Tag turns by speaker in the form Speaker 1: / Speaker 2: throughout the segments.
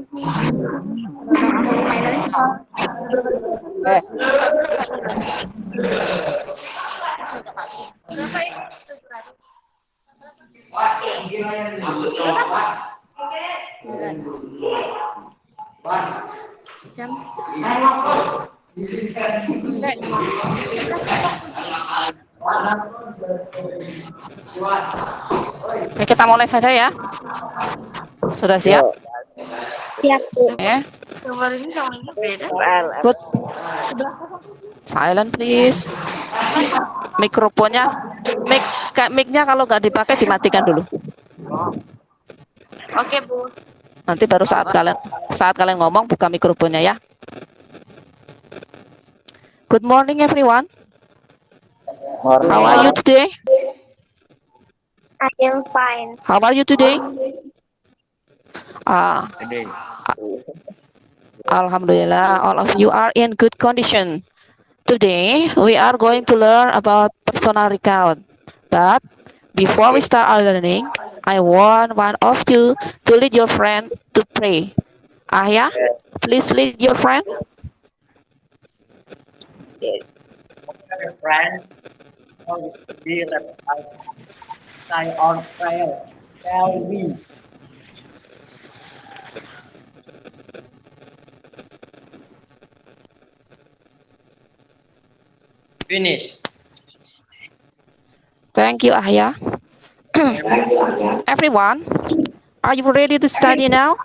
Speaker 1: Eh, Oke, kita mulai saja ya. Sudah siap?
Speaker 2: Yuk. Siap, Bu.
Speaker 1: Ya. Good. Silent please. Mikrofonnya, mic-nya kalau nggak dipakai dimatikan dulu.
Speaker 2: Oke, Bu.
Speaker 1: Nanti baru saat kalian ngomong buka mikrofonnya ya. Good morning everyone. How are you today?
Speaker 2: I am fine.
Speaker 1: How are you today? Alhamdulillah, all of you are in good condition. Today, we are going to learn about personal recount. But before we start our learning, I want one of you to lead your friend to pray. Ahya, please lead your friend.
Speaker 3: Yes. Okay, friends, now we let us say on prayer. Shall we? Finish.
Speaker 1: Thank you, Ahya. Everyone, are you ready to study now?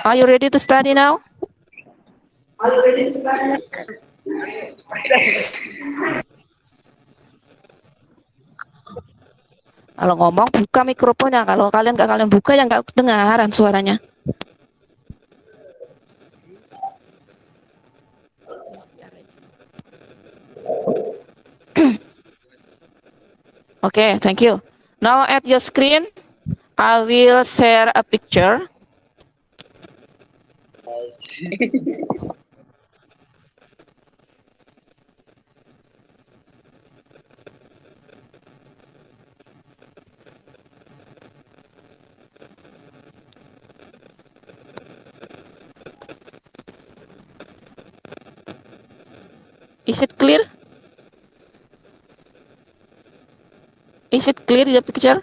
Speaker 1: Are you ready to study now? Kalau ngomong buka mikrofonnya. Kalau kalian buka ya nggak kedengaran suaranya. Okay, thank you. Now at your screen, I will share a picture. Is it clear? Is it clear the picture?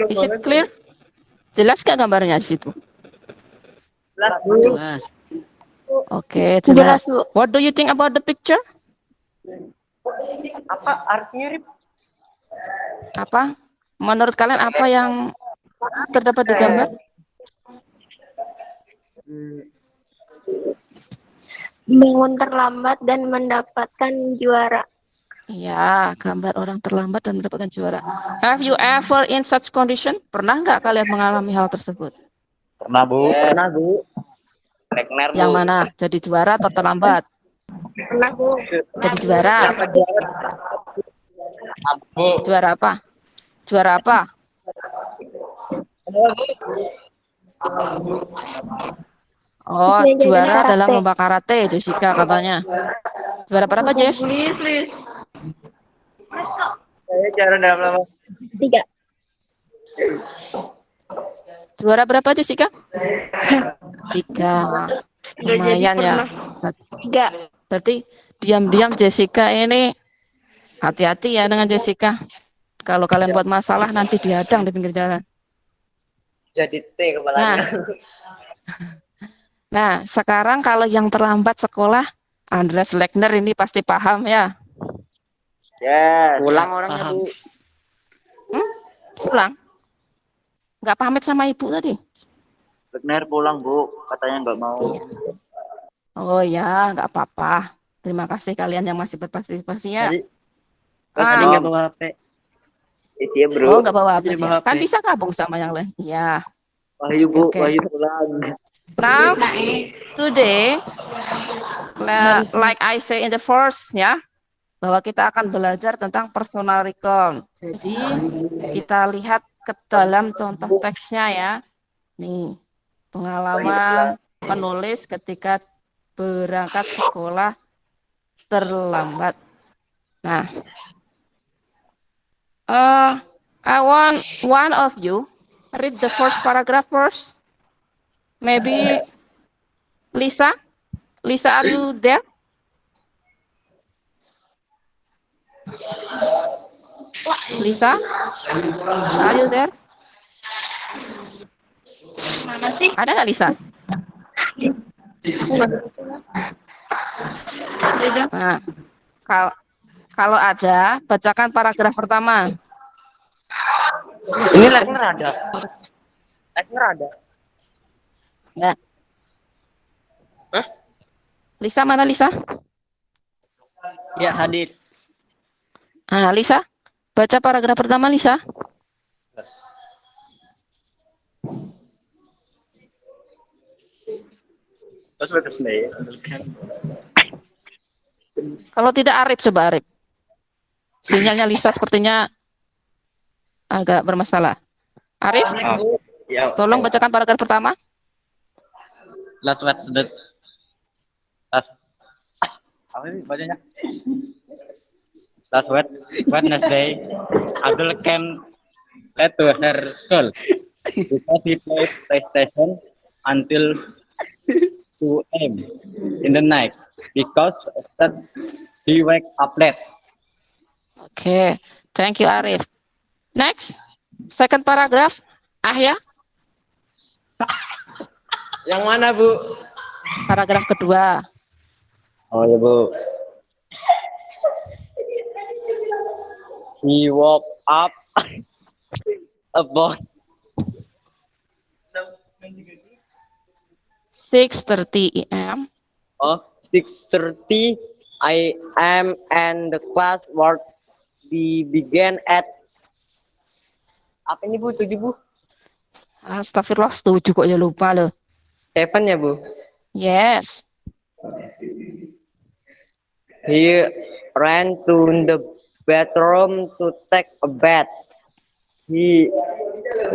Speaker 1: Is it clear? Jelas gak gambarnya di situ?
Speaker 3: Jelas.
Speaker 1: Oke, jelas. What do you think about the picture?
Speaker 3: Apa artinya, Rip?
Speaker 1: Apa? Menurut kalian apa yang terdapat di gambar?
Speaker 2: Bangun terlambat dan mendapatkan juara.
Speaker 1: Iya, gambar orang terlambat dan mendapatkan juara. Have you ever in such condition? Pernah nggak kalian mengalami hal tersebut?
Speaker 3: Pernah, Bu. Pernah, Bu.
Speaker 1: Yang mana? Jadi juara atau terlambat?
Speaker 2: Pernah, Bu.
Speaker 1: Jadi juara. Juara apa? Juara apa? Oh, juara dalam lomba karate, Jessica katanya. Juara berapa, Jess?
Speaker 3: Saya juara dalam lomba
Speaker 2: 3.
Speaker 1: Juara berapa, Jessica? 3. Lumayan ya.
Speaker 2: 3.
Speaker 1: Berarti diam-diam Jessica ini hati-hati ya dengan Jessica. Kalau kalian buat masalah nanti dihadang di pinggir jalan.
Speaker 3: jadi T kepalanya.
Speaker 1: Nah, sekarang kalau yang terlambat sekolah, Andreas Lechner ini pasti paham ya.
Speaker 3: Yes. Pulang orangnya, Bu.
Speaker 1: Pulang? Nggak pamit sama ibu tadi?
Speaker 3: Lechner pulang, Bu. Katanya nggak mau.
Speaker 1: Iya. Oh ya, nggak apa-apa. Terima kasih kalian yang masih berpartisipasi ya.
Speaker 3: Tadi nggak bawa HP. Iya, Bro.
Speaker 1: Oh, nggak bawa HP dia. Kan bisa gabung sama yang lain. Iya.
Speaker 3: Wahyu, Bu.
Speaker 1: Oke.
Speaker 3: Wahyu pulang.
Speaker 1: Now, today, like I say in the first, ya, bahwa kita akan belajar tentang personal recall. Jadi, kita lihat ke dalam contoh teksnya ya. Nih, pengalaman penulis ketika berangkat sekolah terlambat. Nah, I want one of you read the first paragraph first. Maybe Lisa. Lisa, are you there? Lisa, are you there?
Speaker 2: Mana sih?
Speaker 1: Ada nggak Lisa? Nah, kalau ada, bacakan paragraf pertama.
Speaker 3: Ini live-nya ada. Live-nya ada.
Speaker 1: Ya.
Speaker 3: Hah?
Speaker 1: Lisa, mana Lisa?
Speaker 3: Ya, hadir.
Speaker 1: Ah, Lisa, baca paragraf pertama Lisa.
Speaker 3: Terus betul nih.
Speaker 1: Kalau tidak Arif, coba Arif. Sinyalnya Lisa sepertinya agak bermasalah. Arif,
Speaker 3: Ya.
Speaker 1: tolong bacakan paragraf pertama.
Speaker 3: Last apa ini bacanya? Last Wednesday, Abdul came late to her school because he played PlayStation until 2 a.m. in the night because of that he wake up late.
Speaker 1: Oke, thank you Arif. Next, second paragraph. Ahya,
Speaker 3: Yang mana, Bu?
Speaker 1: paragraf kedua.
Speaker 3: Oh ya, Bu. He woke up about
Speaker 1: 6:30 a.m.
Speaker 3: 6:30 a.m. and the class work began at apa ini, Bu? 7, Bu?
Speaker 1: Astagfirullah, setuju kok ya lupa loh.
Speaker 3: 7 ya, Bu?
Speaker 1: Yes.
Speaker 3: He ran to the bathroom to take a bath. He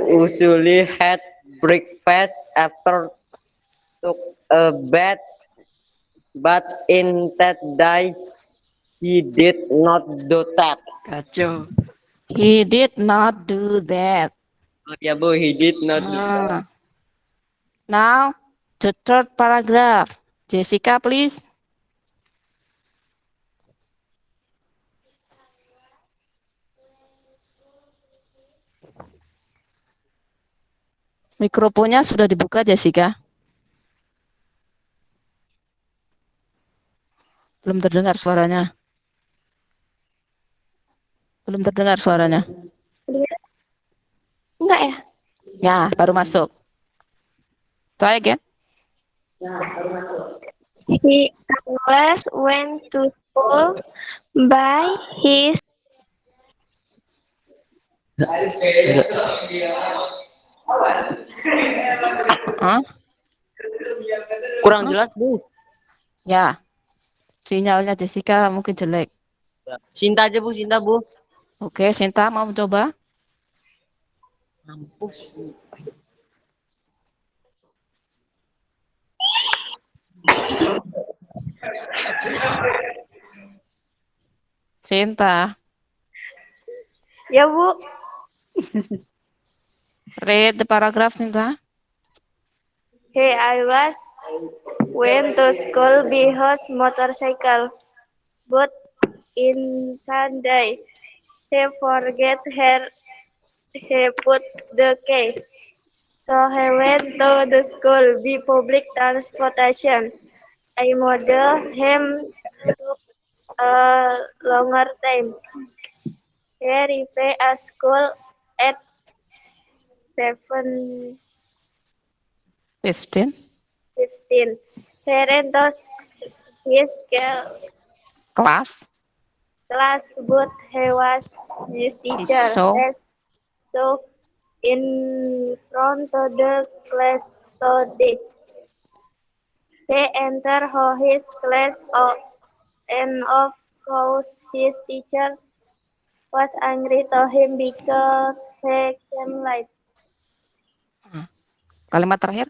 Speaker 3: usually had breakfast after took a bath, but in that day he did not do that.
Speaker 4: Kacau.
Speaker 1: He did not do that.
Speaker 3: Oh, ya, Bu, he did not do that.
Speaker 1: Now, the third paragraph. Jessica, please. Mikrofonnya sudah dibuka, Jessica. Belum terdengar suaranya. Belum terdengar suaranya.
Speaker 2: Enggak ya?
Speaker 1: Ya, baru masuk. Try again.
Speaker 2: He always went to school by his
Speaker 1: Hah?
Speaker 3: Kurang jelas, Bu.
Speaker 1: Ya, sinyalnya Jessica mungkin jelek.
Speaker 3: Cinta aja, Bu, cinta, Bu.
Speaker 1: Oke, Sinta mau mencoba?
Speaker 3: Mampus.
Speaker 1: Sinta,
Speaker 2: Ya, Bu.
Speaker 1: read the paragraph, Sinta.
Speaker 2: He always went to school by his motorcycle, but in Sunday he forget he put the key. So he went to the school by public transportation. I model him took a longer time. He arrived at school at 7:15.
Speaker 1: 15.
Speaker 2: He ran to his
Speaker 1: Class.
Speaker 2: class, but he was his teacher.
Speaker 1: So-
Speaker 2: So in front of the class studies. He entered his class and of course his teacher was angry to him because he came late.
Speaker 1: Kalimat terakhir.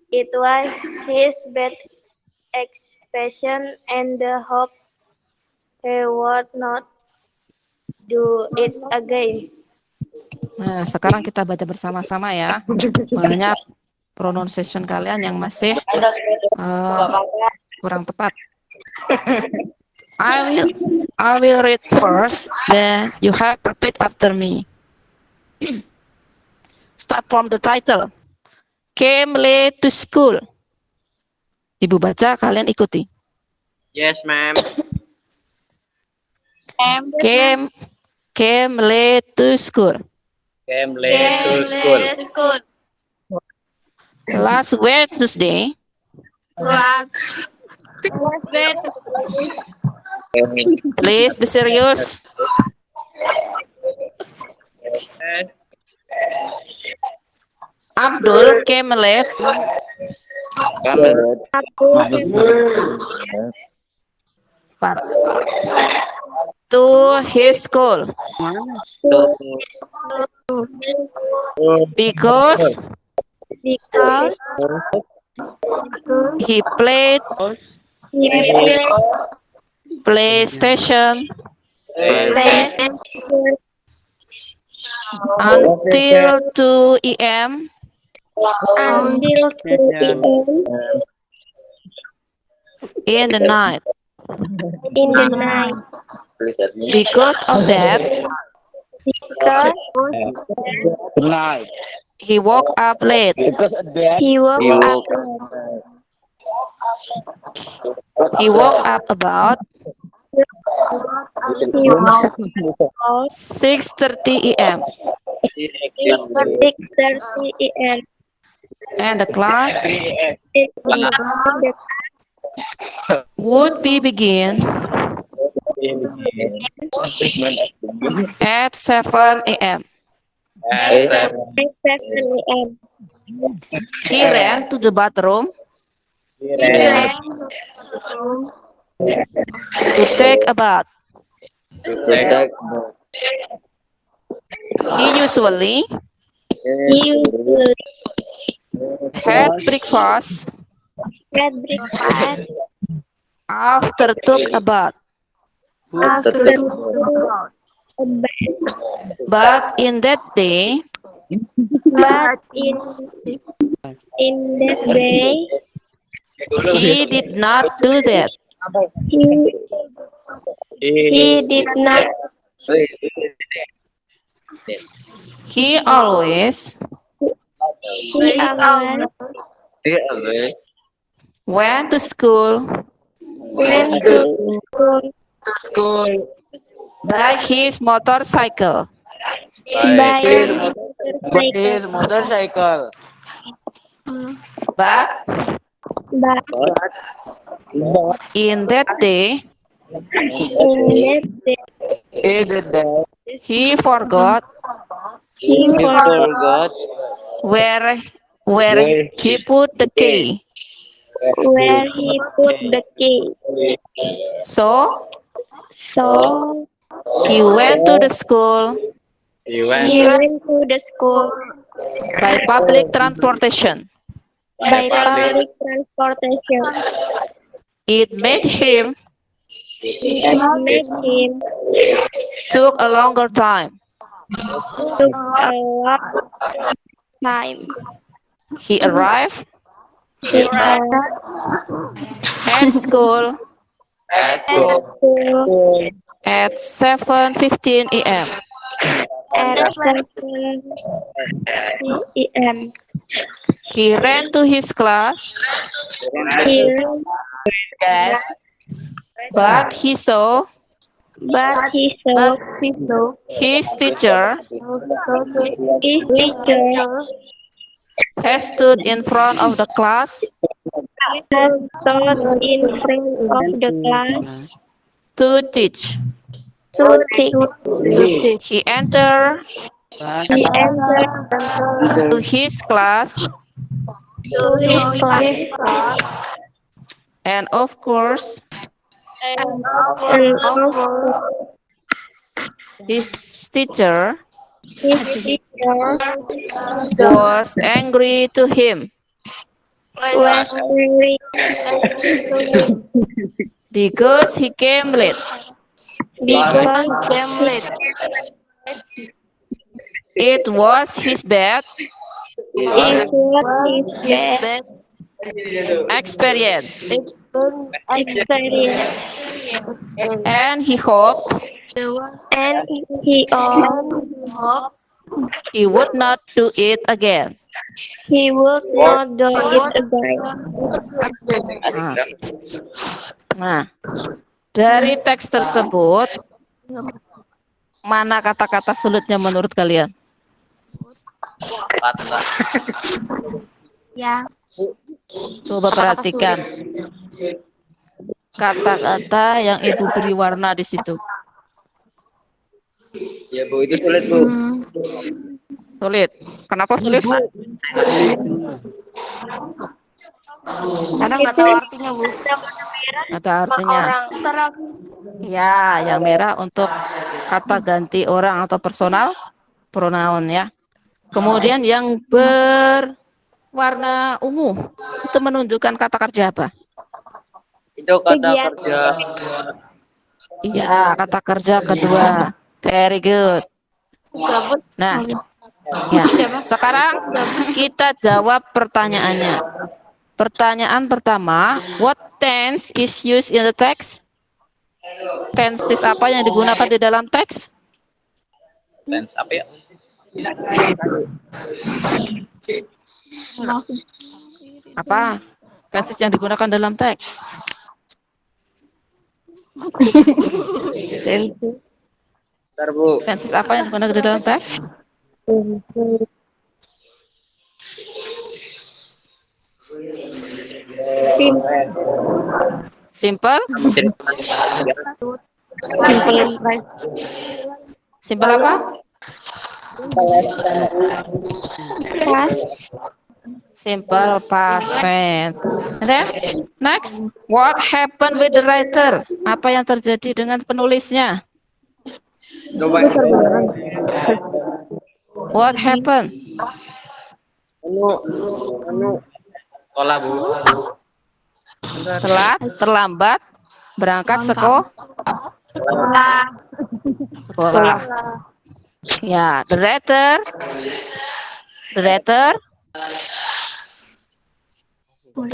Speaker 2: It was his bad expression and hope he would not do it again.
Speaker 1: Nah, sekarang kita baca bersama-sama ya. Banyak pronunciation kalian yang masih kurang tepat. I will read first, then you have to repeat after me. Start from the title. Came late to school. Ibu baca, kalian ikuti.
Speaker 3: Yes, ma'am.
Speaker 1: Came late to school.
Speaker 3: Came late to school.
Speaker 1: Last Wednesday. Please be serious. Abdul came late to his school because he played PlayStation until 2 a.m. in the night. Because of that, he woke up late. He woke up about 6:30 a.m. and the class would be begin at 7 a.m. He ran to the bathroom to take a bath. He usually had breakfast after took a bath. But in that day, he did not do that. He always went to school by his motorcycle. But in that day, he forgot where he put the key. So he went to the school by public transportation. It made him took a longer time. He arrived at school at 7:15 a.m. He ran to his class, but he saw his teacher has stood in front of the class to teach. He entered to his class, and of course, his teacher was angry to him.
Speaker 2: Was very early
Speaker 1: Because he came late.
Speaker 2: because came late.
Speaker 1: It was his bad
Speaker 2: Is what is bad
Speaker 1: experience,
Speaker 2: experience,
Speaker 1: and he hoped
Speaker 2: and he hoped
Speaker 1: he would not do it again.
Speaker 2: he would not do it again.
Speaker 1: Nah, nah, dari teks tersebut, mana kata-kata sulitnya menurut kalian?
Speaker 3: Kata
Speaker 2: Ya.
Speaker 1: Coba perhatikan kata-kata yang ibu beri warna di situ.
Speaker 3: ya Bu, itu sulit Bu.
Speaker 1: Sulit. Kenapa sulit?
Speaker 2: Karena nggak tahu artinya, Bu.
Speaker 1: Kata artinya.
Speaker 2: Orang.
Speaker 1: Ya, yang merah untuk kata ganti orang atau personal pronoun ya. Kemudian yang berwarna ungu itu menunjukkan kata kerja apa?
Speaker 3: Itu kata
Speaker 2: Kegiatan.
Speaker 3: kerja
Speaker 1: Iya, kata kerja kedua. Very good.
Speaker 2: Gabut.
Speaker 1: Nah, ya. Sekarang kita jawab pertanyaannya. Pertanyaan pertama, what tense is used in the text? Tenses apa yang digunakan di dalam teks?
Speaker 3: tense apa ya?
Speaker 1: Apa? Tenses yang digunakan dalam teks?
Speaker 3: Bentar Bu.
Speaker 1: Tenses apa yang digunakan di dalam teks? Simple? Simple apa? Simple past tense. And then, next, what happened with the writer? Apa yang terjadi dengan penulisnya?
Speaker 3: Coba
Speaker 1: What happened?
Speaker 3: sekolah Bu.
Speaker 1: Telat, terlambat, berangkat sekolah. Ya, the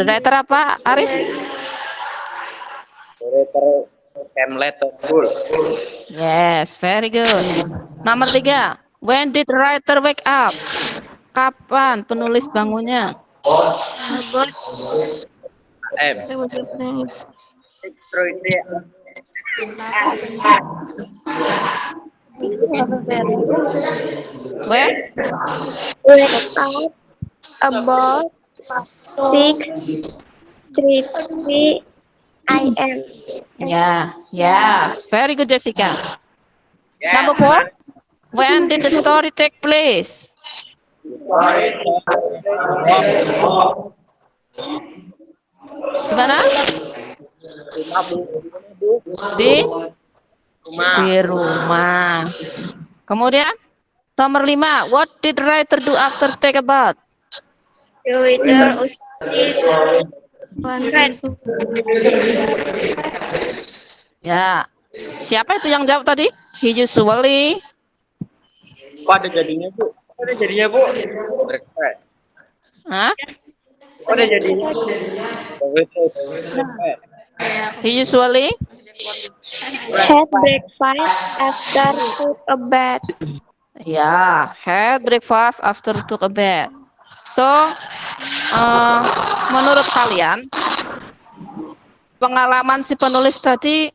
Speaker 1: writer apa, Aris?
Speaker 3: Came late to school.
Speaker 1: Yes, very good. Nomor 3, when did the writer wake up? Kapan penulis bangunnya?
Speaker 3: M.
Speaker 1: When?
Speaker 2: Wake up about 6:30 a.m.
Speaker 1: Yeah, yes, very good, Jessica. Number 4, when did the story take place? Di mana? Di rumah. Kemudian nomor 5, what did the writer do after take a bath?
Speaker 2: The waiter
Speaker 1: Ya, siapa itu yang jawab tadi? He usually.
Speaker 3: Kok ada jadinya Bu? Breakfast.
Speaker 1: Hah?
Speaker 3: Kok ada jadinya? Breakfast.
Speaker 1: He usually.
Speaker 2: had breakfast after took a bath.
Speaker 1: Ya, had breakfast after took a bath. So, menurut kalian, pengalaman si penulis tadi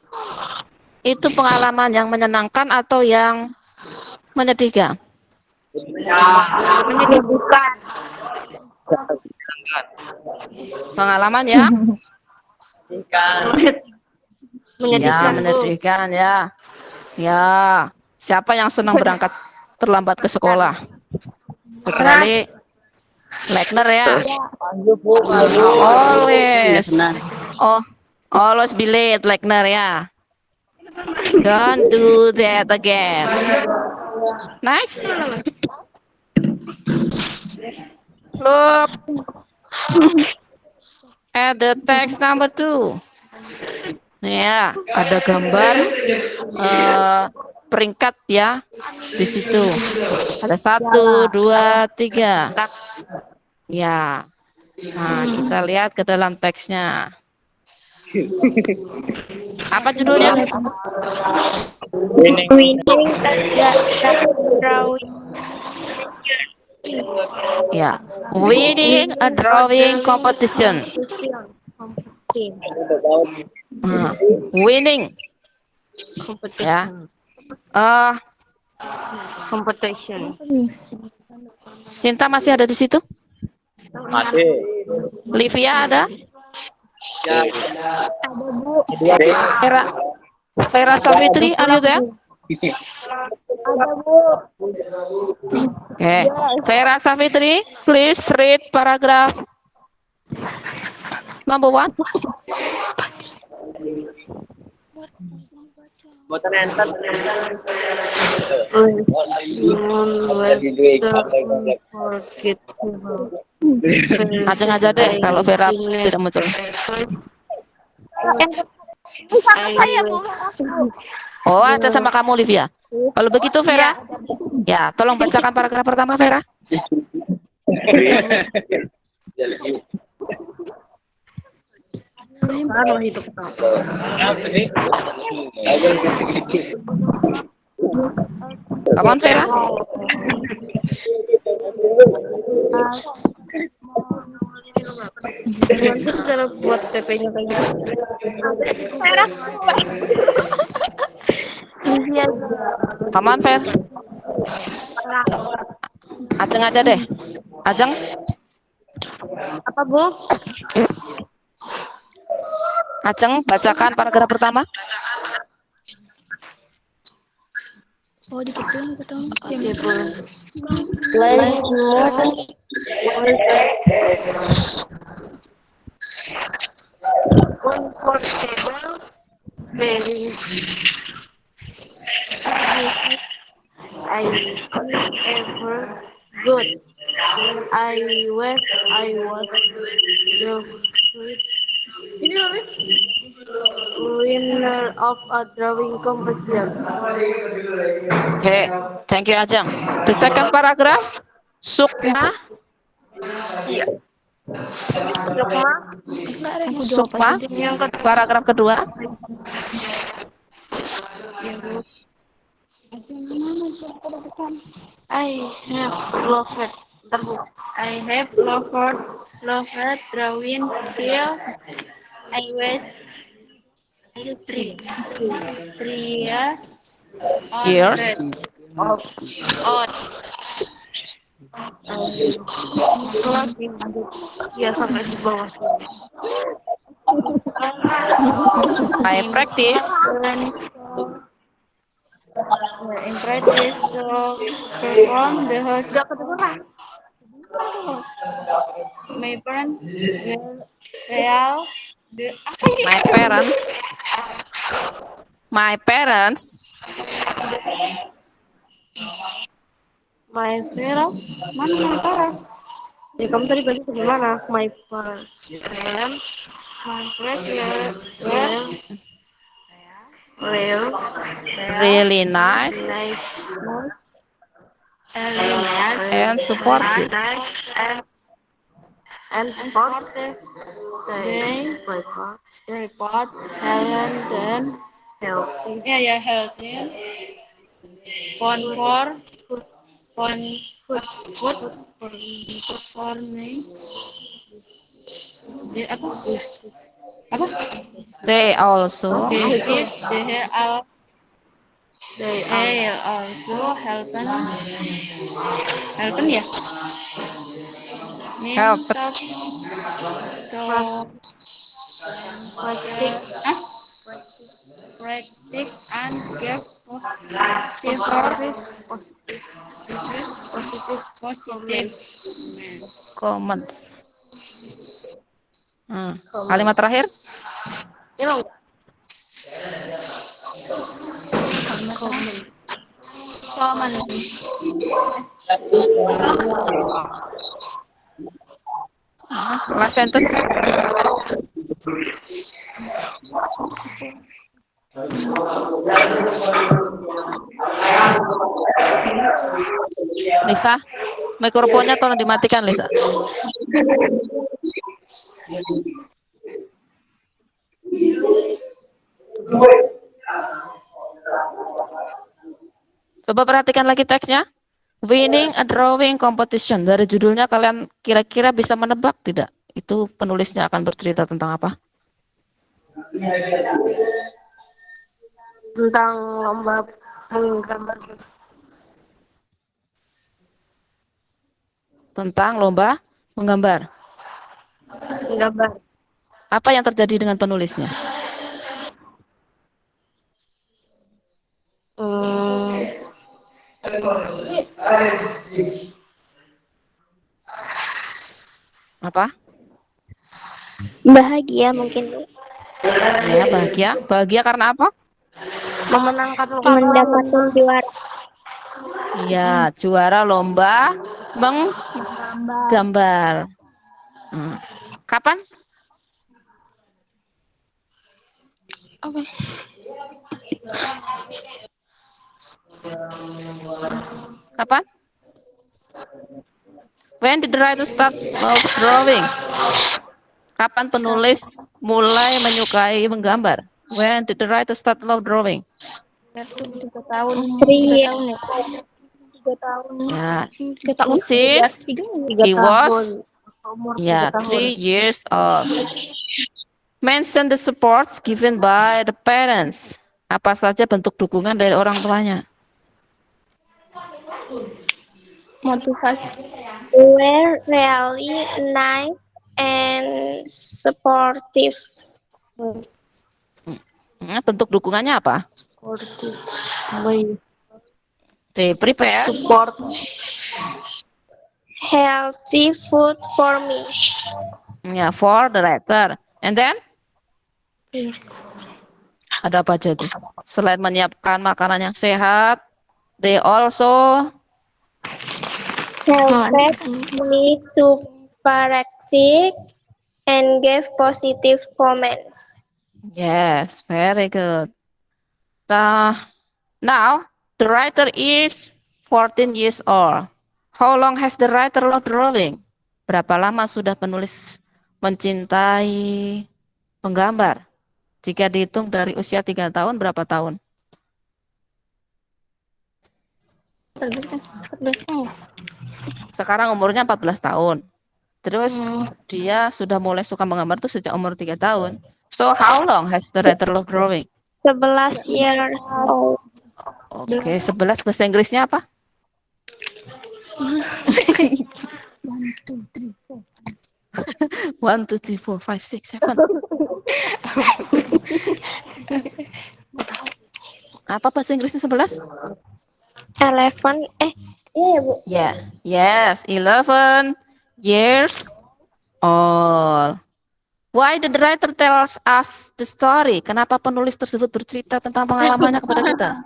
Speaker 1: itu pengalaman yang menyenangkan atau yang menyedihkan?
Speaker 2: Menyedihkan.
Speaker 1: Pengalaman ya?
Speaker 2: Menyedihkan.
Speaker 1: Ya, menyedihkan ya. Ya, siapa yang senang berangkat terlambat ke sekolah? Kecuali Lekner ya. Always be late, Lekner ya. Don't do that again. Nice. Look. At the text number 2. Ya, ada gambar peringkat ya di situ. Ada 1, 2, 3. Ya. Nah, kita lihat ke dalam teksnya. Apa judulnya?
Speaker 3: Winning.
Speaker 2: Drawing.
Speaker 1: Ya, winning a drawing competition. Nah, winning. Ya.
Speaker 2: Competition.
Speaker 1: Sinta masih ada di situ?
Speaker 3: Masih.
Speaker 1: Livia ada?
Speaker 3: Ya.
Speaker 2: Ada Bu.
Speaker 1: Vera Savitri, are you there?
Speaker 2: Ada Bu.
Speaker 1: Okay. Vera Savitri, please read paragraph number 1.
Speaker 3: Buatan enter.
Speaker 1: Ajeng aja deh kalau Vera tidak muncul.
Speaker 2: Sama saya Bu.
Speaker 1: Oh, ada sama kamu, Livia. Kalau begitu, Vera. Ya, tolong bacakan paragraf pertama, Vera. Kapan, Vera?
Speaker 2: Nanti cara buat PP-nya kayak gitu.
Speaker 1: Kapan, Vera? Ajeng aja deh. Ajeng.
Speaker 2: Apa Bu?
Speaker 1: Ajeng, bacakan paragraf pertama.
Speaker 2: Oh, dikituin ketemu. Oke, Bu. Let's move. Comfortable, very. I ever good. I was the winner of a drawing competition.
Speaker 1: Okay, thank you, Ajeng. The second paragraph, Sukma. Sukma. Paragraf kedua.
Speaker 2: I have loved drawing till I was 3 years
Speaker 1: Years.
Speaker 2: old. Ya sampai di bawah.
Speaker 1: I practice.
Speaker 2: In practice to perform the host. My parents will real the
Speaker 1: My parents.
Speaker 2: my parents mana my parents? Ya kamu tadi baca bagaimana? My parents will
Speaker 1: Really nice and supportive.
Speaker 2: and supportive. They report Helen helping. Yeah, helping. Food for me. Apa?
Speaker 1: They also
Speaker 2: They also helping ya.
Speaker 1: help
Speaker 2: Practice and give positive
Speaker 1: comments. Kalimat terakhir. Last sentence. Lisa, mikrofonnya tolong dimatikan, Lisa. Coba perhatikan lagi teksnya. Winning a drawing competition. Dari judulnya kalian kira-kira bisa menebak tidak? Itu penulisnya akan bercerita tentang apa?
Speaker 2: Tentang lomba menggambar.
Speaker 1: Tentang lomba menggambar.
Speaker 2: Gambar.
Speaker 1: Apa yang terjadi dengan penulisnya? Apa?
Speaker 4: Bahagia mungkin, Bu.
Speaker 1: Ya, bahagia. Bahagia karena apa?
Speaker 2: Memenangkan lomba.
Speaker 4: Mendapatkan juara.
Speaker 1: Iya, juara lomba menggambar. Kapan?
Speaker 4: Apa?
Speaker 1: Kapan? When did the writer start love drawing? Kapan penulis mulai menyukai menggambar? When did the writer start love drawing?
Speaker 2: 3 tahun.
Speaker 4: 3 tahun ya. 3 tahun.
Speaker 1: Ya,
Speaker 4: 3 tahun.
Speaker 1: since
Speaker 4: 3
Speaker 1: he was
Speaker 2: Umur 3
Speaker 1: ya
Speaker 2: tahun.
Speaker 1: 3 years old. Mention the supports given by the parents. Apa saja bentuk dukungan dari orang tuanya?
Speaker 4: Motivasi. Were really nice and supportive.
Speaker 1: Bentuk dukungannya apa?
Speaker 2: Sportif. Baik.
Speaker 1: They prepare
Speaker 2: Support.
Speaker 4: Healthy food for me.
Speaker 1: ya for the writer. And then ada apa aja tuh? Selain menyiapkan makanan yang sehat, they also
Speaker 4: Helped me to practice and gave positive comments.
Speaker 1: yes, very good. Now the writer is 14 years old. How long has the writer loved drawing? Berapa lama sudah penulis mencintai menggambar? Jika dihitung dari usia 3 tahun, berapa tahun? Sekarang umurnya 14 tahun. Terus dia sudah mulai suka menggambar tuh sejak umur 3 tahun. So how long has the writer loved drawing?
Speaker 4: 11 years old.
Speaker 1: Oke, 11 bahasa Inggrisnya apa? 1, 2, 3, 4, 5, 6, 7. Apa bahasa Inggrisnya 11?
Speaker 4: 11. Iya, Bu.
Speaker 1: Yeah, yes, 11 years old. Why did the writer tells us the story? Kenapa penulis tersebut bercerita tentang pengalamannya kepada kita?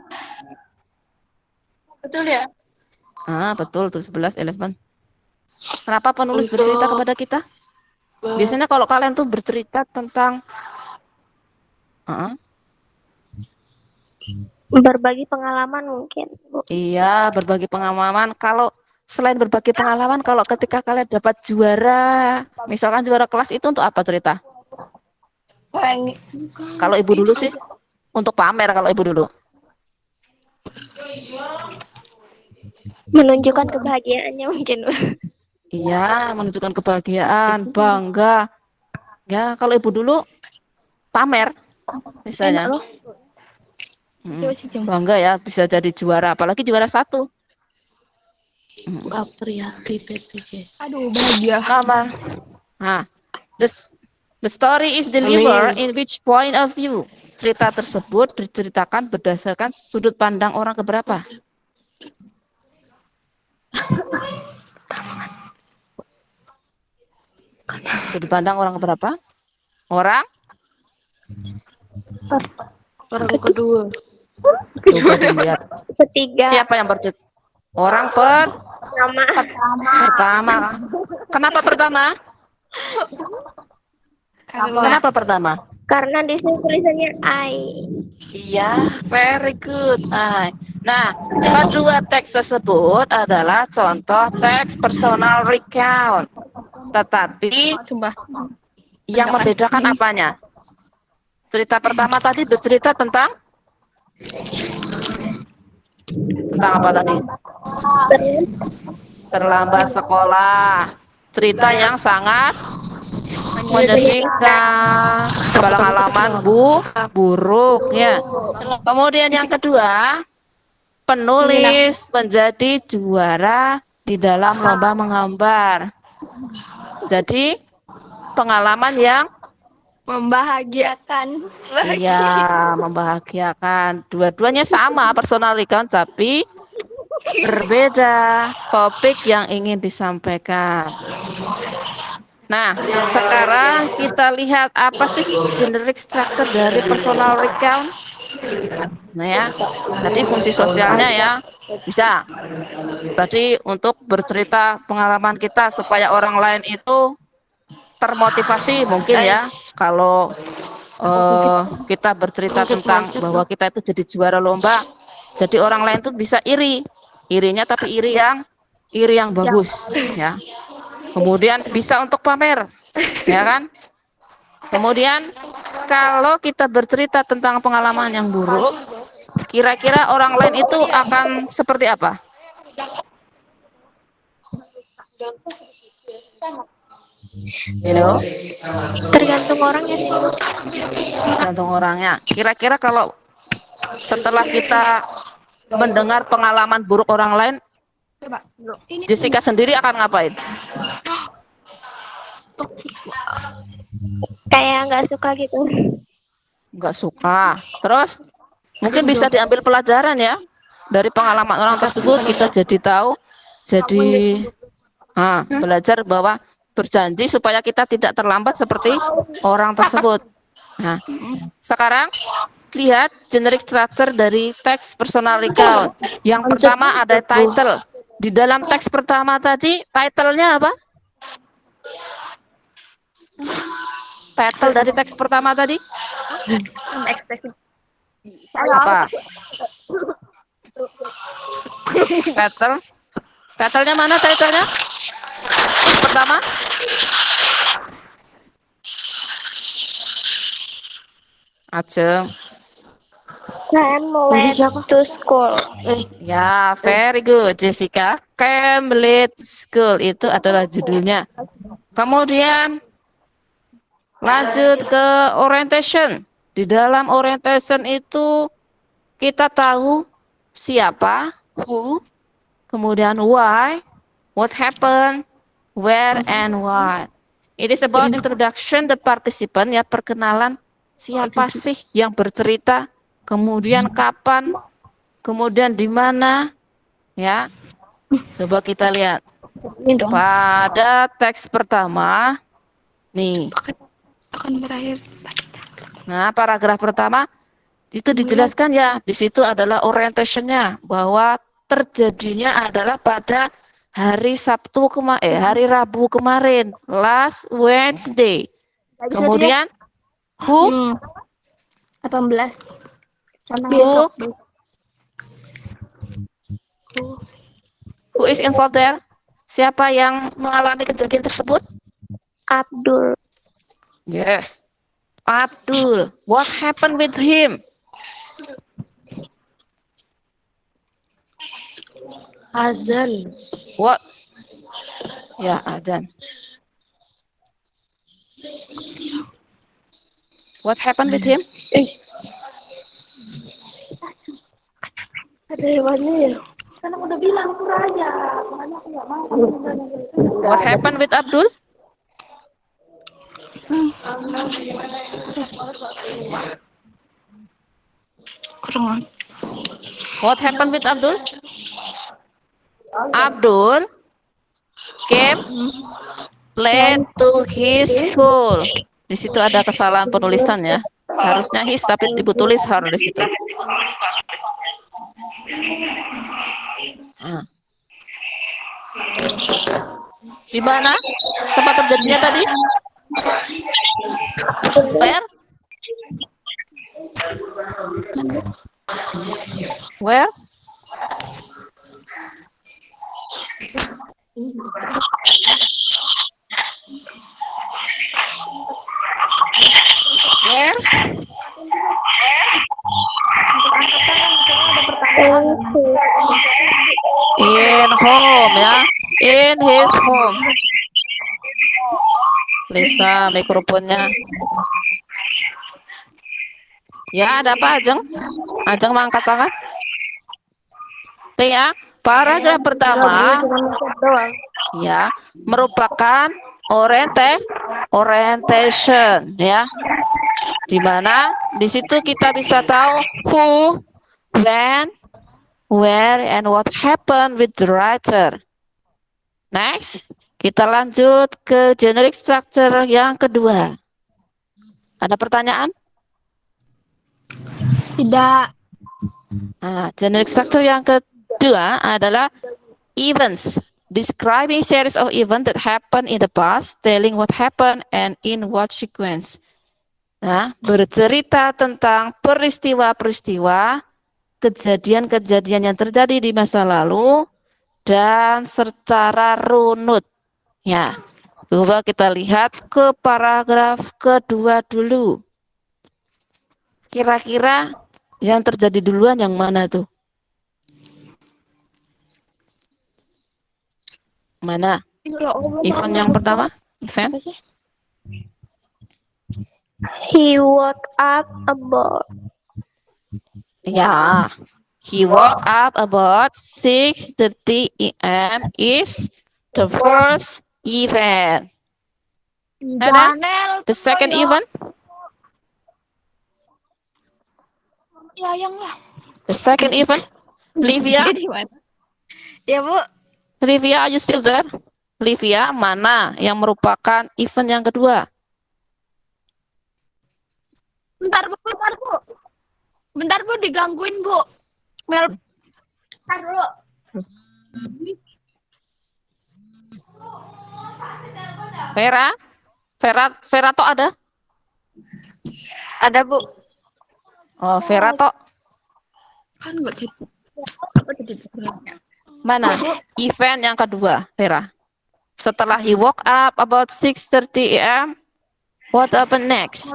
Speaker 2: Betul ya?
Speaker 1: Betul tuh 11, 11. Kenapa penulis bercerita kepada kita? Biasanya kalau kalian tuh bercerita tentang
Speaker 4: Berbagi pengalaman mungkin, Bu.
Speaker 1: iya, berbagi pengalaman. Kalau selain berbagi pengalaman, kalau ketika kalian dapat juara, misalkan juara kelas itu untuk apa cerita? Kalau ibu dulu sih, untuk pamer kalau ibu dulu.
Speaker 4: Menunjukkan kebahagiaannya mungkin, Bu.
Speaker 1: Iya, menunjukkan kebahagiaan, bangga. Ya, kalau ibu dulu pamer, misalnya. Bangga ya, bisa jadi juara, apalagi juara 1.
Speaker 4: Aduh, bahagia.
Speaker 1: Nah, the story is delivered in which point of view? Cerita tersebut diceritakan berdasarkan sudut pandang orang keberapa? Sudut pandang orang keberapa? Orang
Speaker 2: kedua.
Speaker 1: coba dilihat.
Speaker 4: Ketiga.
Speaker 1: Siapa yang bercerita? Orang pertama. Kenapa pertama?
Speaker 5: Kenapa pertama?
Speaker 4: Karena di sini tulisannya I.
Speaker 5: Iya, very good. Nah, kedua teks tersebut adalah contoh teks personal recount. Tetapi
Speaker 4: Coba.
Speaker 5: yang membedakan apanya? Cerita pertama tadi bercerita tentang apa tadi? Terlambat sekolah. Cerita yang sangat menyedihkan, pengalaman buruk ya. Kemudian yang kedua, penulis menjadi juara di dalam lomba menggambar. Jadi pengalaman yang
Speaker 4: Membahagiakan.
Speaker 5: iya membahagiakan. Dua-duanya sama personal account tapi berbeda topik yang ingin disampaikan. Nah, sekarang kita lihat apa sih generic structure dari personal recount. Nah ya, tadi fungsi sosialnya ya bisa. Tadi untuk bercerita pengalaman kita supaya orang lain itu termotivasi mungkin ya. Kalau kita bercerita tentang bahwa kita itu jadi juara lomba, jadi orang lain tuh bisa iri. Irinya tapi iri yang bagus ya. Kemudian bisa untuk pamer, ya kan? Kemudian kalau kita bercerita tentang pengalaman yang buruk, kira-kira orang lain itu akan seperti apa?
Speaker 4: Tergantung orangnya sih.
Speaker 1: Tergantung orangnya. Kira-kira kalau setelah kita mendengar pengalaman buruk orang lain, Jessica sendiri akan ngapain?
Speaker 4: Kayak nggak suka gitu.
Speaker 1: Nggak suka. Terus mungkin bisa diambil pelajaran ya dari pengalaman orang tersebut. Kita jadi tahu, jadi belajar bahwa berjanji supaya kita tidak terlambat seperti orang tersebut. Nah, sekarang lihat generic structure dari teks personal recount. Yang pertama ada title. Di dalam teks pertama tadi, title-nya apa? Title dari teks pertama tadi? Apa? Title? Title-nya mana title-nya? Teks pertama? Acem.
Speaker 4: Came late to school.
Speaker 1: Ya, very good, Jessica. Came late school itu adalah judulnya. Kemudian lanjut ke orientation. Di dalam orientation itu kita tahu siapa, who, kemudian why, what happened, where, and why. It is about introduction the participant, ya, perkenalan siapa sih yang bercerita, kemudian kapan, kemudian di mana, ya. Coba kita lihat pada teks pertama, nih.
Speaker 4: Akan berakhir.
Speaker 1: Nah, paragraf pertama itu dijelaskan ya, di situ adalah orientationnya bahwa terjadinya adalah pada hari hari Rabu kemarin, last Wednesday. Kemudian who
Speaker 4: 18.
Speaker 1: Who is involved there? Siapa yang mengalami kejadian tersebut?
Speaker 4: Abdul.
Speaker 1: Yes. Abdul. What happened with him?
Speaker 2: Azan.
Speaker 1: What? Ya, Adan. What happened with him?
Speaker 2: Ada hewannya ya? Kan aku udah bilang aku raja. Makanya aku nggak mau.
Speaker 1: What happened with Abdul? What happened with Abdul? Abdul came late to his school. Di situ ada kesalahan penulisan ya. Harusnya his tapi ibu tulis her di situ.
Speaker 5: Di mana tempat terjadinya tadi? Where? Where? Where? In home ya. In his home. Lisa mikrofonnya. Ya, ada apa Ajeng? Ajeng mau angkat tangan? Nih ya, paragraf pertama ya merupakan orientation ya. Di mana di situ kita bisa tahu who, when, where, and what happened with the writer. Next, kita lanjut ke generic structure yang kedua. Ada pertanyaan?
Speaker 4: Tidak.
Speaker 5: Nah, generic structure yang kedua adalah events. Describing series of events that happen in the past, telling what happened and in what sequence. Nah, bercerita tentang peristiwa-peristiwa, kejadian-kejadian yang terjadi di masa lalu, dan secara runut. Ya, coba kita lihat ke paragraf kedua dulu. Kira-kira yang terjadi duluan yang mana tuh? Mana? Event yang pertama? Event?
Speaker 4: He woke up about.
Speaker 5: Ya. He woke up about 6:30 a.m. is the first event. And then the second event? The second event? Livia?
Speaker 4: Ya, Bu.
Speaker 5: Livia, are you still there? Livia, mana yang merupakan event yang kedua?
Speaker 4: Bentar, Bu. Bentar, Bu, digangguin, Bu. Bentar dulu.
Speaker 5: Vera? Vera toh ada?
Speaker 4: Ada, Bu.
Speaker 5: Oh, Vera toh.
Speaker 4: Kan enggak jadi.
Speaker 5: Mana? Event yang kedua, Vera. Setelah he woke up about 6:30 a.m., what happened next?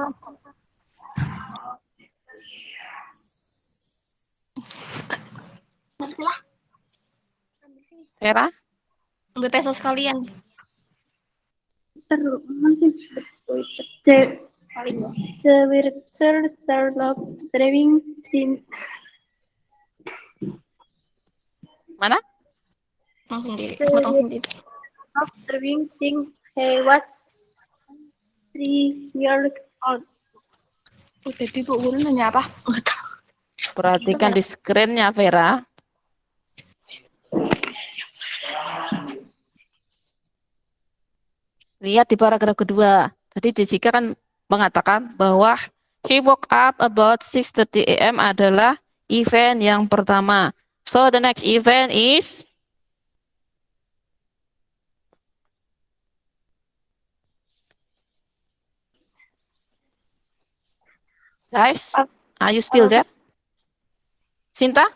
Speaker 5: Vera?
Speaker 4: Ambil peso sekalian.
Speaker 2: The waiter turned up driving since
Speaker 5: Mana?
Speaker 4: Langsung diri. Potong sendiri.
Speaker 2: driving since he was 3 years old.
Speaker 4: Tadi Bu Guru nanya apa? Enggak tahu.
Speaker 5: Perhatikan di screen-nya, Vera. Lihat di paragraf kedua. Tadi Jessica kan mengatakan bahwa he woke up about 6:30 a.m. adalah event yang pertama. So the next event is guys, are you still there? Sinta?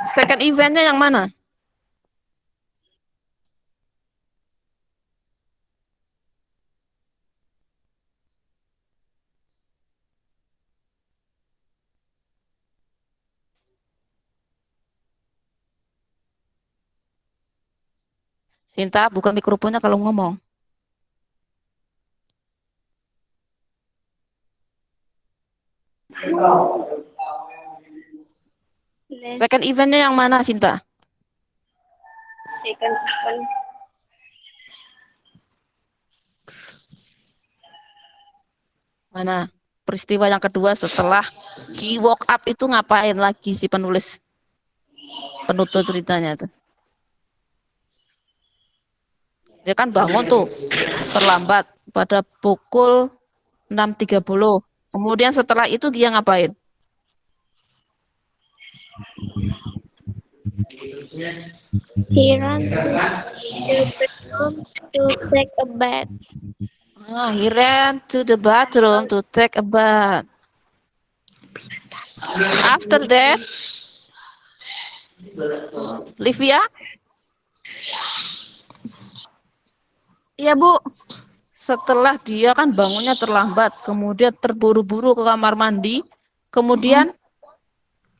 Speaker 5: Second eventnya yang mana? Sinta, buka mikrofonnya kalau ngomong. Second eventnya yang mana, Sinta?
Speaker 2: Second event.
Speaker 5: Mana? Peristiwa yang kedua setelah he woke up itu ngapain lagi si penulis? Penutur ceritanya itu. Dia kan bangun tuh terlambat pada pukul 6.30. Kemudian setelah itu dia ngapain?
Speaker 6: He ran to the bedroom to take a bath.
Speaker 1: He ran to the bathroom to take a bath. After that, Livia,
Speaker 4: Iya, Bu.
Speaker 1: setelah dia kan bangunnya terlambat, kemudian terburu-buru ke kamar mandi, kemudian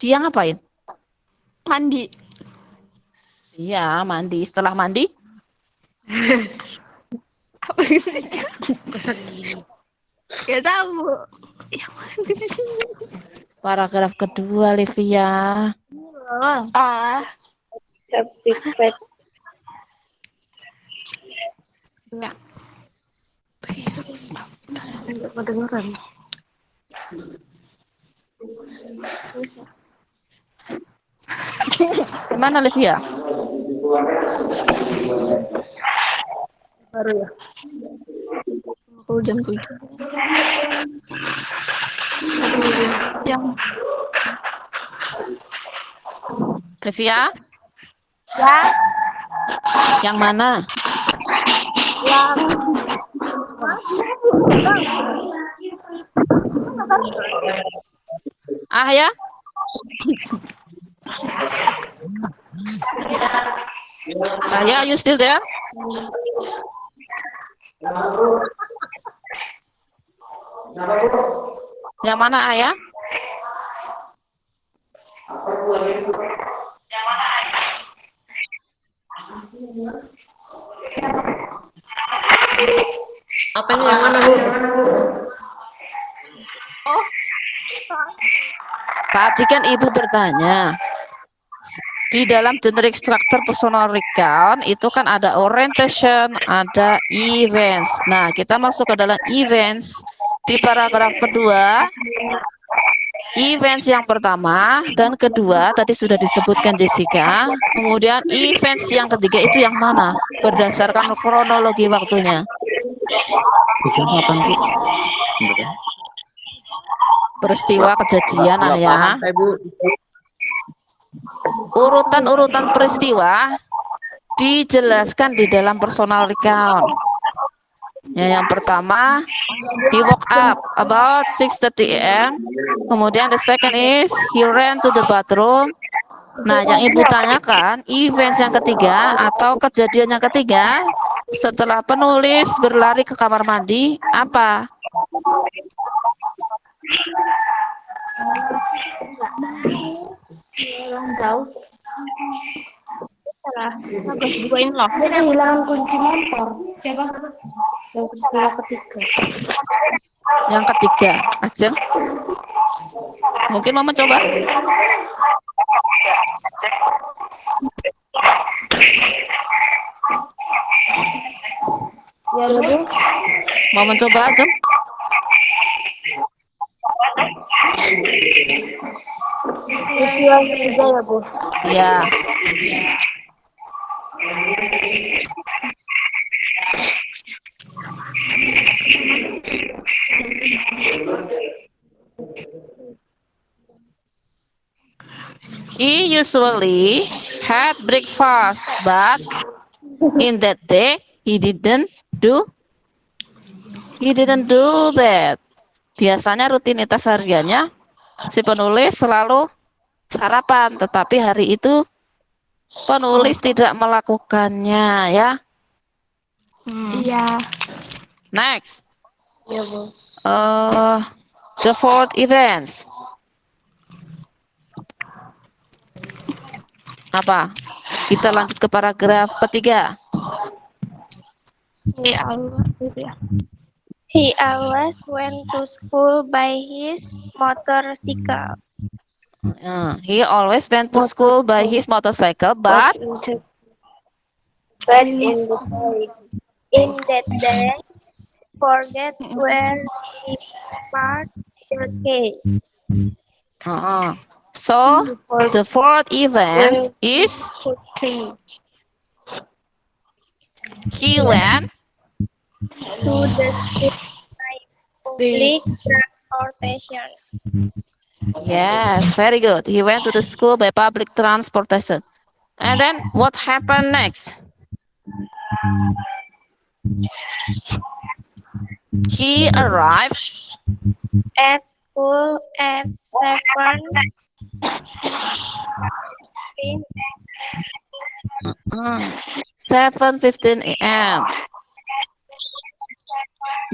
Speaker 1: dia ngapain?
Speaker 4: Mandi.
Speaker 1: Iya, mandi. Setelah mandi,
Speaker 4: Apa sih? Gak tahu, Bu. Yang mana sih?
Speaker 1: paragraf kedua, Livia.
Speaker 4: Ah,
Speaker 6: Septic bed.
Speaker 4: enggak.
Speaker 2: Enggak kedengeran.
Speaker 1: Gimana, Livia?
Speaker 2: Baru ya.
Speaker 4: Oh, jam 7. Yang
Speaker 1: Livia,
Speaker 6: Ya,
Speaker 1: yang mana?
Speaker 6: yang
Speaker 1: Ya? Saya, you still there? Yang mana, Ayah?
Speaker 2: Apanya yang mana, Bu?
Speaker 1: Tadi kan Ibu bertanya, di dalam generic structure personal recount itu kan ada orientation, ada events. Nah, kita masuk ke dalam events di paragraf kedua. Events yang pertama dan kedua tadi sudah disebutkan Jessica. Kemudian events yang ketiga itu yang mana? Berdasarkan kronologi waktunya. Peristiwa kejadian, Ayah. Urutan-urutan peristiwa dijelaskan di dalam personal recount. Ya, yang pertama, he woke up about 6:30 a.m. Kemudian the second is he ran to the bathroom. Nah, yang Ibu tanyakan, events yang ketiga atau kejadian yang ketiga setelah penulis berlari ke kamar mandi, apa?
Speaker 6: jauh.
Speaker 4: bagus bukain loh.
Speaker 6: Dia kehilangan kunci motor. Siapa? Yang peristiwa ketiga.
Speaker 1: Yang ketiga, Ajeng. Mungkin Mama coba.
Speaker 6: Ya, Bu.
Speaker 1: Mama coba, Ajeng.
Speaker 6: Peristiwa ketiga ya, Bu.
Speaker 1: Ya. He usually had breakfast, but in that day he didn't do that. Biasanya rutinitas hariannya si penulis selalu sarapan, tetapi hari itu penulis tidak melakukannya, ya.
Speaker 6: Iya.
Speaker 1: Next.
Speaker 2: Iya, Bu.
Speaker 1: The fourth events. Apa? Kita lanjut ke paragraf ketiga.
Speaker 6: He always went to school by his motorcycle.
Speaker 1: He always went to school by his motorcycle, but
Speaker 6: In that day, forget where he parked the car.
Speaker 1: So the fourth event is he went
Speaker 6: To the school by public transportation.
Speaker 1: Yes, very good. He went to the school by public transportation. And then what happened next? He arrived
Speaker 6: At school at
Speaker 1: 7:15 a.m.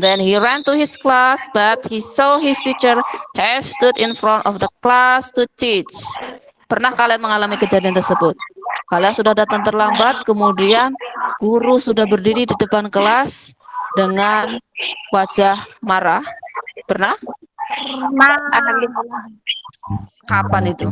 Speaker 1: Then he ran to his class, but he saw his teacher has stood in front of the class to teach. Pernah kalian mengalami kejadian tersebut? Kalian sudah datang terlambat, kemudian guru sudah berdiri di depan kelas dengan wajah marah. Pernah? Kapan itu?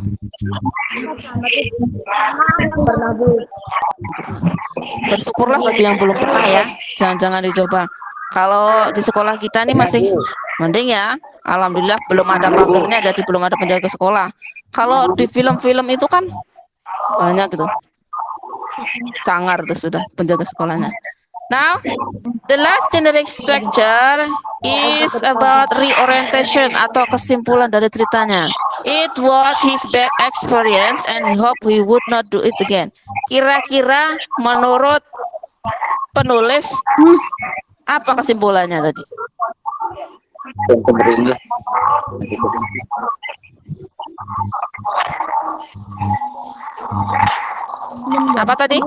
Speaker 1: Bersyukurlah bagi yang belum pernah ya. Jangan-jangan dicoba. Kalau di sekolah kita nih masih mending ya. Alhamdulillah belum ada pagernya, jadi belum ada penjaga sekolah. Kalau di film-film itu kan banyak gitu. Sangar tuh sudah penjaga sekolahnya. Now, the last generic structure is about reorientation atau kesimpulan dari ceritanya. It was his bad experience and he hope we would not do it again. Kira-kira menurut penulis apa kesimpulannya tadi? Apa tadi?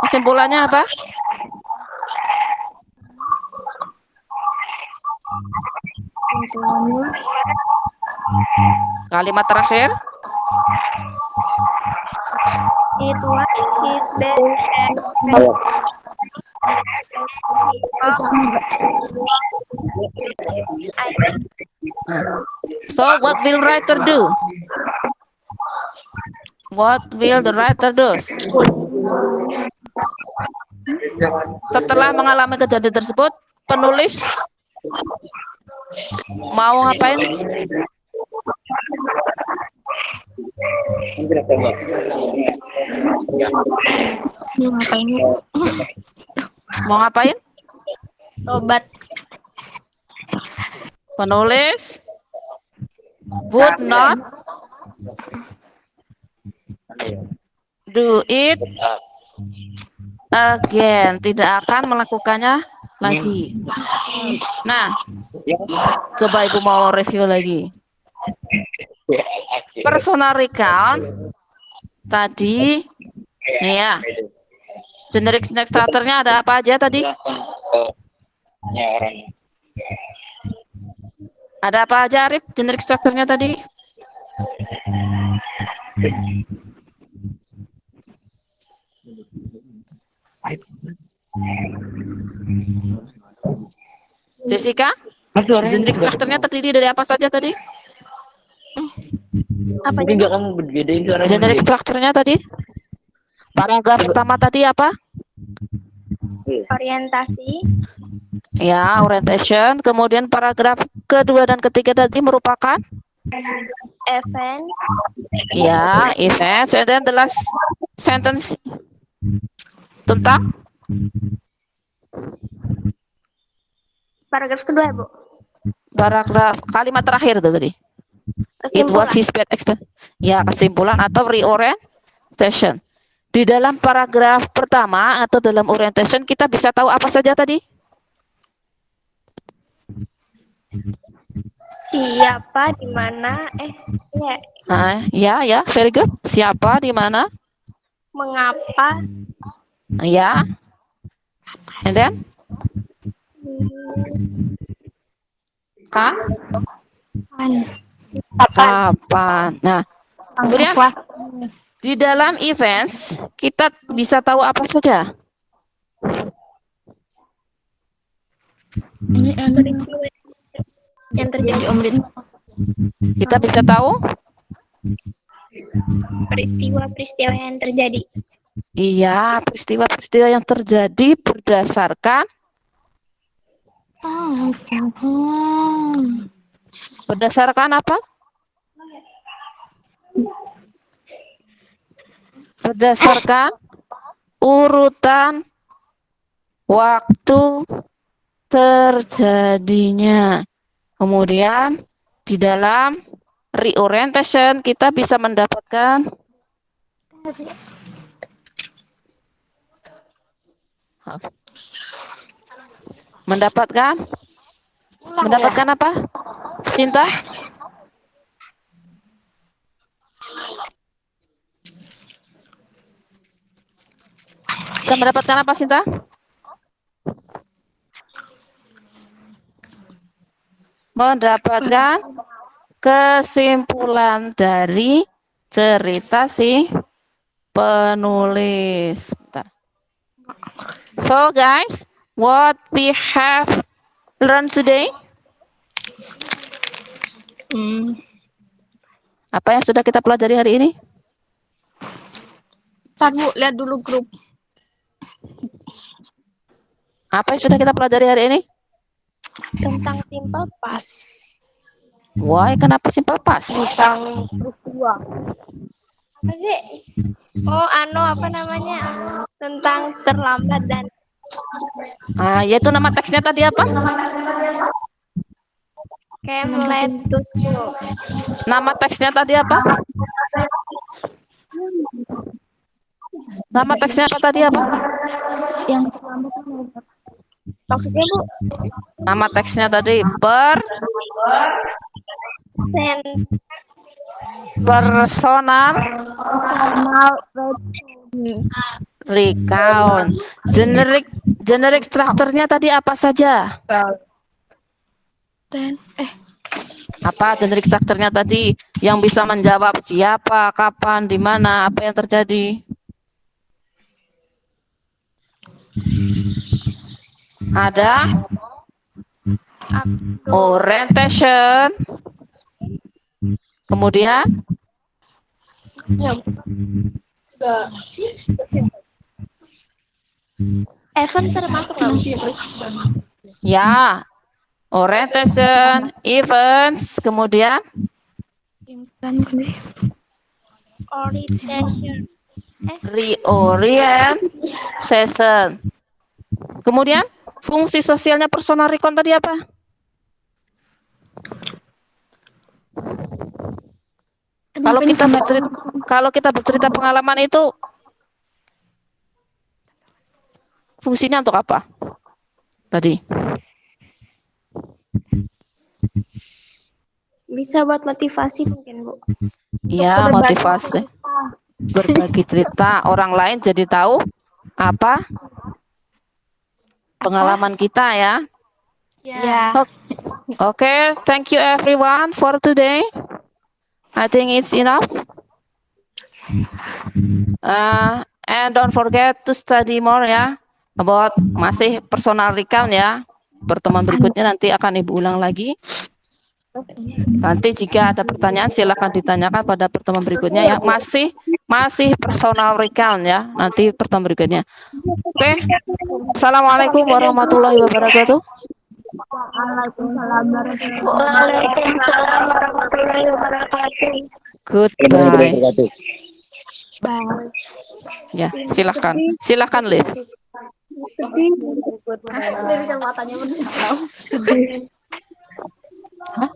Speaker 1: Kesimpulannya apa? Kalimat terakhir.
Speaker 6: It was his bad
Speaker 1: So what will writer do? What will the writer do? Setelah mengalami kejadian tersebut, penulis mau ngapain? Mau ngapain?
Speaker 6: Obat.
Speaker 1: Penulis would not do it again. Tidak akan melakukannya lagi. Nah, coba Ibu mau review lagi. Personal recount tadi, nih ya. Generic next starternya ada apa aja tadi? Ada apa aja, Arif? Generic structure-nya tadi? Jessica? Generic structure-nya terdiri dari apa saja tadi?
Speaker 6: Apa
Speaker 3: Mungkin nggak kamu bedain suaranya.
Speaker 1: Generic structure-nya tadi? Paragraf pertama tadi apa?
Speaker 6: orientasi?
Speaker 1: Ya, orientation. Kemudian paragraf kedua dan ketiga tadi merupakan?
Speaker 6: Events?
Speaker 1: Ya, events. And then the last sentence tentang?
Speaker 6: Paragraf kedua, Bu.
Speaker 1: Paragraf kalimat terakhir itu tadi. It was
Speaker 6: Kesimpulan.
Speaker 1: his bad experience. Ya, kesimpulan atau reorientation. Di dalam paragraf pertama atau dalam orientation kita bisa tahu apa saja tadi?
Speaker 6: Siapa, di mana,
Speaker 1: Ya, very good. Siapa, di mana?
Speaker 6: mengapa,
Speaker 1: Ya. And then? Kapan? Nah, kemudian di dalam events kita bisa tahu apa saja?
Speaker 6: yang terjadi, Om Lin.
Speaker 1: Kita bisa tahu?
Speaker 6: Peristiwa-peristiwa yang terjadi.
Speaker 1: Iya, peristiwa-peristiwa yang terjadi berdasarkan apa? Berdasarkan urutan waktu terjadinya. Kemudian di dalam reorientation kita bisa mendapatkan
Speaker 5: Mendapatkan? Mendapatkan apa? Sinta? Bisa mendapatkan apa, Sinta? Mendapatkan kesimpulan dari cerita si penulis. Bentar. So guys, what we have learned today? Apa yang sudah kita pelajari hari ini?
Speaker 4: Ntar Bu, lihat dulu grup.
Speaker 5: Apa yang sudah kita pelajari hari ini?
Speaker 6: Tentang simple past.
Speaker 5: Why? Kenapa simple past?
Speaker 2: Tentang peristiwa.
Speaker 6: Apa sih? Oh, apa namanya? Tentang terlambat dan
Speaker 5: Yaitu nama teksnya tadi apa?
Speaker 6: came late to school.
Speaker 5: Nama teksnya tadi apa? Nama teksnya apa tadi apa?
Speaker 4: Yang
Speaker 6: Maksudnya Bu,
Speaker 5: Nama teksnya tadi
Speaker 6: send
Speaker 5: personal recount. Generic strukturnya tadi apa saja?
Speaker 4: dan
Speaker 5: Apa generic strukturnya tadi yang bisa menjawab siapa, kapan, di mana, apa yang terjadi? Ada orientation, kemudian
Speaker 6: event termasuk nggak Bu?
Speaker 5: ya orientation, events, kemudian
Speaker 6: Orientation.
Speaker 5: reorientation. Kemudian fungsi sosialnya personal recount tadi apa? Kalau kita bercerita pengalaman itu fungsinya untuk apa? Tadi.
Speaker 6: Bisa buat motivasi mungkin Bu.
Speaker 5: Ya, motivasi. Berbagi cerita orang lain jadi tahu apa pengalaman kita ya.
Speaker 6: Ya.
Speaker 5: Okay, thank you everyone for today. I think it's enough. And don't forget to study more ya about masih personal recount ya. Pertemuan berikutnya nanti akan Ibu ulang lagi. Nanti jika ada pertanyaan silakan ditanyakan pada pertemuan berikutnya ya. Masih personal recount ya. Nanti pertemuan berikutnya. Oke. Assalamualaikum warahmatullahi wabarakatuh.
Speaker 6: Waalaikumsalam warahmatullahi wabarakatuh.
Speaker 5: Goodbye.
Speaker 4: Bye.
Speaker 5: Ya, silakan Liv.
Speaker 6: Matanya menjauh.
Speaker 5: Hah?